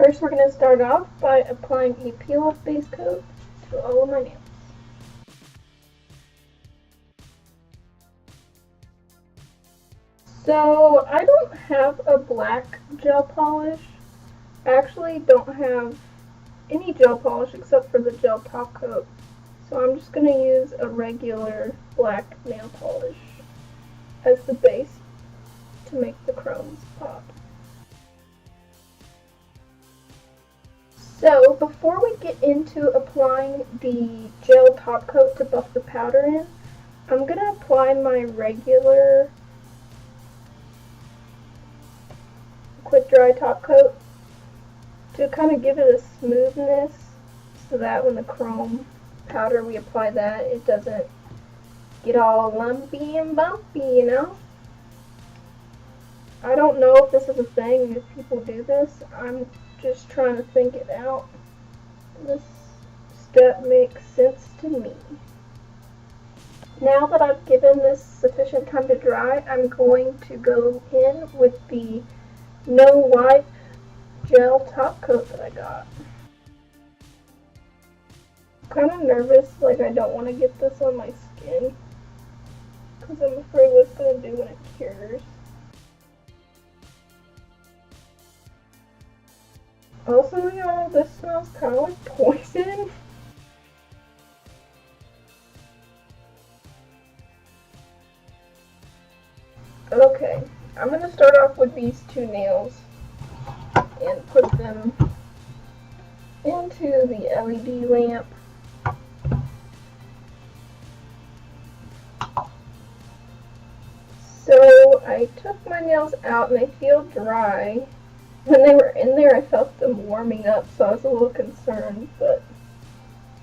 First, we're going to start off by applying a peel-off base coat to all of my nails. So, I don't have a black gel polish. I actually don't have any gel polish except for the gel top coat. So I'm just going to use a regular black nail polish as the base to make the chromes pop. So before we get into applying the gel top coat to buff the powder in, I'm going to apply my regular quick dry top coat to kind of give it a smoothness so that when the chrome powder we apply that, it doesn't get all lumpy and bumpy, you know? I don't know if this is a thing, if people do this. I'm just trying to think it out. This step makes sense to me. Now that I've given this sufficient time to dry, I'm going to go in with the no wipe gel top coat that I got. I'm kind of nervous, like I don't want to get this on my skin because I'm afraid what it's going to do when it cures. Also, y'all, this smells kind of like poison. Okay, I'm going to start off with these two nails and put them into the LED lamp. So I took my nails out and they feel dry. When they were in there, I felt them warming up, so I was a little concerned, but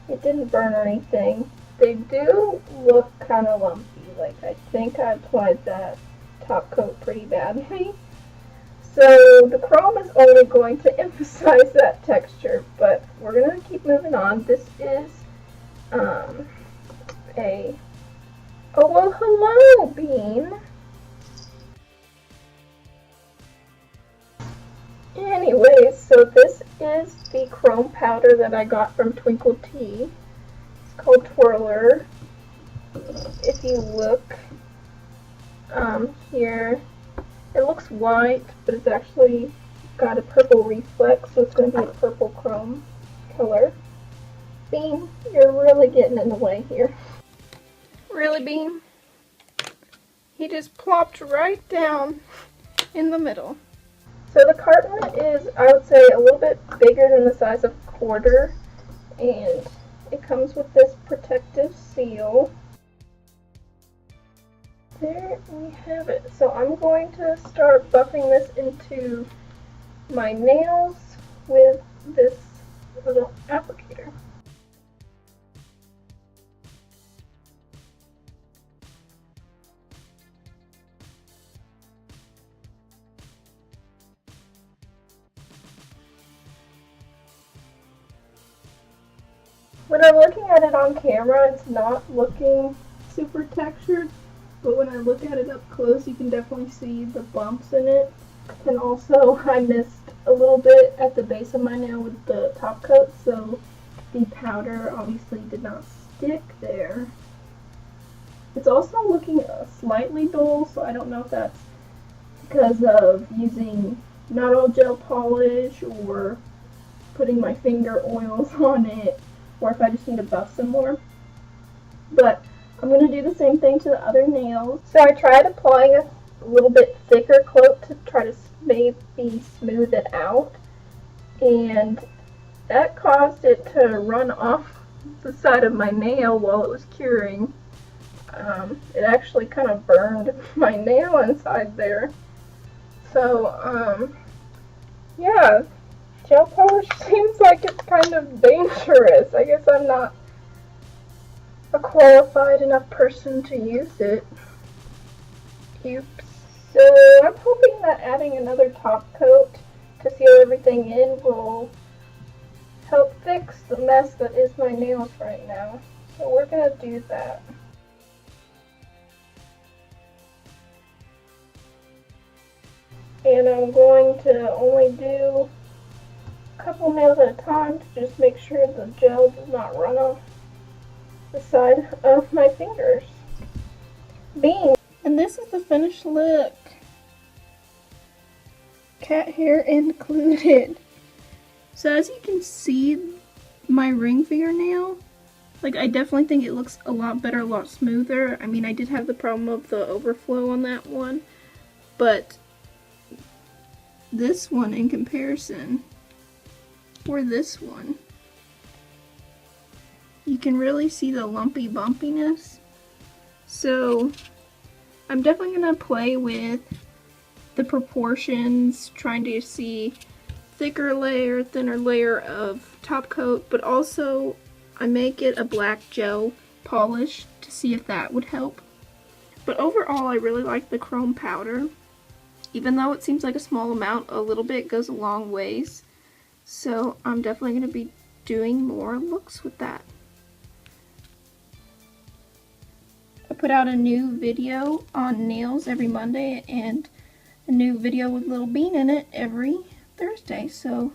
it didn't burn or anything. They do look kind of lumpy, like I think I applied that top coat pretty badly. So the chrome is only going to emphasize that texture, but we're going to keep moving on. This is oh well, hello, Bean. Anyways, so this is the chrome powder that I got from Twinkled Tea. It's called Twirler. If you look here, it looks white, but it's actually got a purple reflex, so it's going to be a purple chrome color. Bean, you're really getting in the way here. Really, Bean? He just plopped right down in the middle. So the carton is, I would say, a little bit bigger than the size of a quarter, and it comes with this protective seal. There we have it. So I'm going to start buffing this into my nails with this little applicator. When I'm looking at it on camera, it's not looking super textured, but when I look at it up close, you can definitely see the bumps in it. And also, I missed a little bit at the base of my nail with the top coat, so the powder obviously did not stick there. It's also looking slightly dull, so I don't know if that's because of using not all gel polish or putting my finger oils on it, or if I just need to buff some more. But I'm going to do the same thing to the other nails. So I tried applying a little bit thicker coat to try to maybe smooth it out, and that caused it to run off the side of my nail while it was curing. It actually kind of burned my nail inside there. So, yeah. Gel polish seems like it's kind of dangerous. I guess I'm not a qualified enough person to use it. Oops. So I'm hoping that adding another top coat to seal everything in will help fix the mess that is my nails right now. So we're going to do that. And I'm going to only do a couple nails at a time to just make sure the gel does not run off the side of my fingers. Bean. And this is the finished look. Cat hair included. So as you can see, my ring fingernail, like, I definitely think it looks a lot better, a lot smoother. I mean, I did have the problem of the overflow on that one, but this one in comparison, or this one, you can really see the lumpy bumpiness. So I'm definitely gonna play with the proportions, trying to see thicker layer, thinner layer of top coat, but also I may get a black gel polish to see if that would help. But overall, I really like the chrome powder. Even though it seems like a small amount, a little bit goes a long ways. So I'm definitely going to be doing more looks with that. I put out a new video on nails every Monday and a new video with Little Bean in it every Thursday. So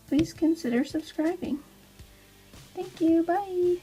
please consider subscribing. Thank you. Bye.